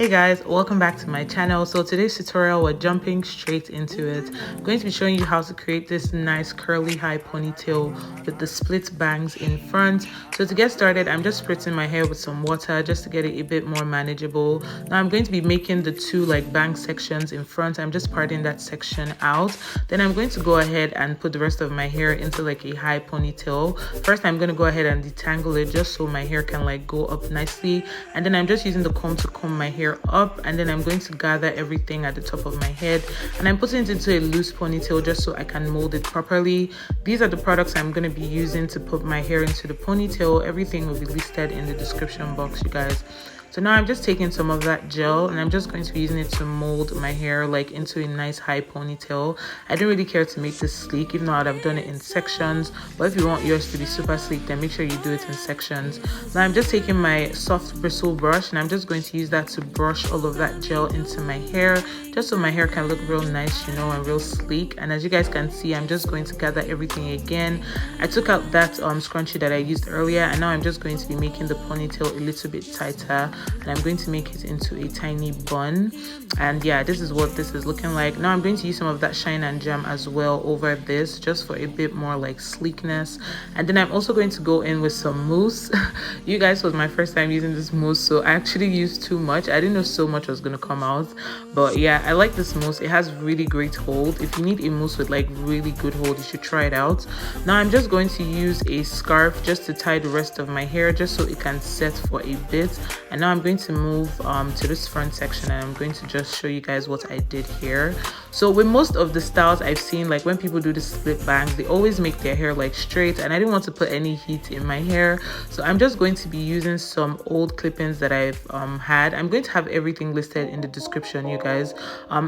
Hey guys, welcome back to my channel. So today's tutorial, we're jumping straight into it. I'm going to be showing you how to create this nice curly high ponytail with the split bangs in front. So to get started, I'm just spritzing my hair with some water just to get it a bit more manageable. Now I'm going to be making the two bang sections in front. I'm just parting that section out. Then I'm going to go ahead and put the rest of my hair into a high ponytail. First, I'm going to go ahead and detangle it just so my hair can go up nicely. And then I'm just using the comb to comb my hair up, and then I'm going to gather everything at the top of my head, and I'm putting it into a loose ponytail just so I can mold it properly. These are the products I'm going to be using to put my hair into the ponytail. Everything will be listed in the description box, you guys. So now I'm just taking some of that gel and I'm just going to be using it to mold my hair into a nice high ponytail. I don't really care to make this sleek, even though I'd have done it in sections. But if you want yours to be super sleek, then make sure you do it in sections. Now I'm just taking my soft bristle brush and I'm just going to use that to brush all of that gel into my hair, just so my hair can look real nice, and real sleek. And as you guys can see, I'm just going to gather everything again. I took out that scrunchie that I used earlier, and now I'm just going to be making the ponytail a little bit tighter, and I'm going to make it into a tiny bun. And yeah, this is what this is looking like. Now I'm going to use some of that shine and jam as well over this, just for a bit more sleekness. And then I'm also going to go in with some mousse. You guys, was my first time using this mousse, so I actually used too much. I didn't know so much was going to come out, but yeah, I like this mousse. It has really great hold. If you need a mousse with really good hold, you should try it out. Now I'm just going to use a scarf just to tie the rest of my hair, just so it can set for a bit. And now I'm going to move to this front section, and I'm going to just show you guys what I did here. So with most of the styles I've seen, when people do the split bangs, they always make their hair straight, and I didn't want to put any heat in my hair, so I'm just going to be using some old clip-ins that I've had. I'm going to have everything listed in the description, you guys.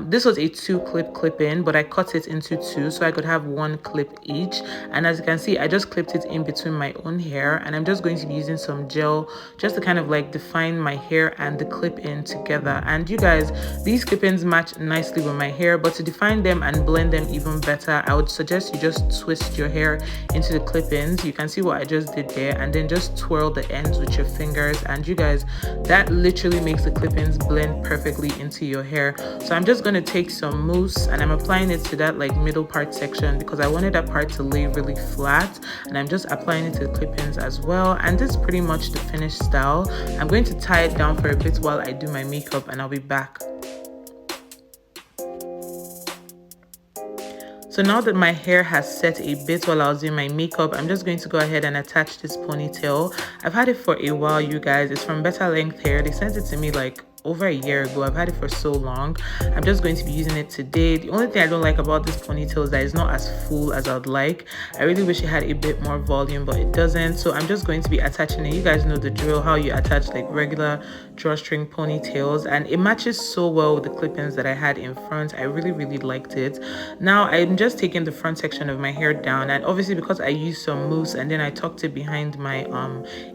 This was a 2-clip clip-in, but I cut it into 2 so I could have 1 clip each. And as you can see, I just clipped it in between my own hair, and I'm just going to be using some gel just to kind of define my hair and the clip-in together. And you guys, these clip-ins match nicely with my hair, but to define them and blend them even better, I would suggest you just twist your hair into the clip-ins. You can see what I just did there, and then just twirl the ends with your fingers, and you guys, that literally makes the clip-ins blend perfectly into your hair. So I'm just going to take some mousse and I'm applying it to that middle part section, because I wanted that part to lay really flat, and I'm just applying it to the clip-ins as well. And this is pretty much the finished style. I'm going to tie it down for a bit while I do my makeup, and I'll be back. So now that my hair has set a bit while I was doing my makeup, I'm just going to go ahead and attach this ponytail. I've had it for a while, you guys. It's from Better Length Hair. They sent it to me over a year ago. I've had it for so long. I'm just going to be using it today. The only thing I don't like about this ponytail is that it's not as full as I'd like. I really wish it had a bit more volume, but it doesn't. So I'm just going to be attaching it. You guys know the drill, how you attach regular drawstring ponytails, and it matches so well with the clip-ins that I had in front. I really liked it. Now I'm just taking the front section of my hair down, and obviously because I used some mousse and then I tucked it behind my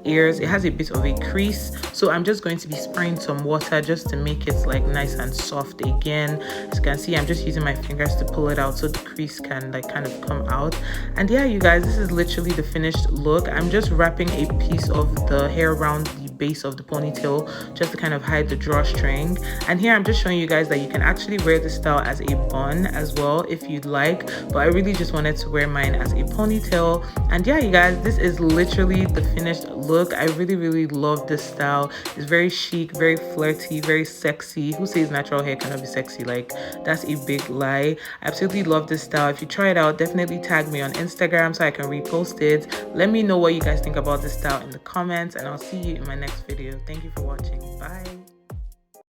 ears, it has a bit of a crease. So I'm just going to be spraying some water just to make it nice and soft again. As you can see, I'm just using my fingers to pull it out so the crease can kind of come out. And yeah, you guys, this is literally the finished look. I'm just wrapping a piece of the hair around the base of the ponytail just to kind of hide the drawstring. And here I'm just showing you guys that you can actually wear this style as a bun as well if you'd like, but I really just wanted to wear mine as a ponytail. And yeah, you guys, this is literally the finished look. I really love this style. It's very chic, very flirty, very sexy. Who says natural hair cannot be sexy? That's a big lie. I absolutely love this style. If you try it out, definitely tag me on Instagram so I can repost it. Let me know what you guys think about this style in the comments, and I'll see you in my next video. Thank you for watching. Bye.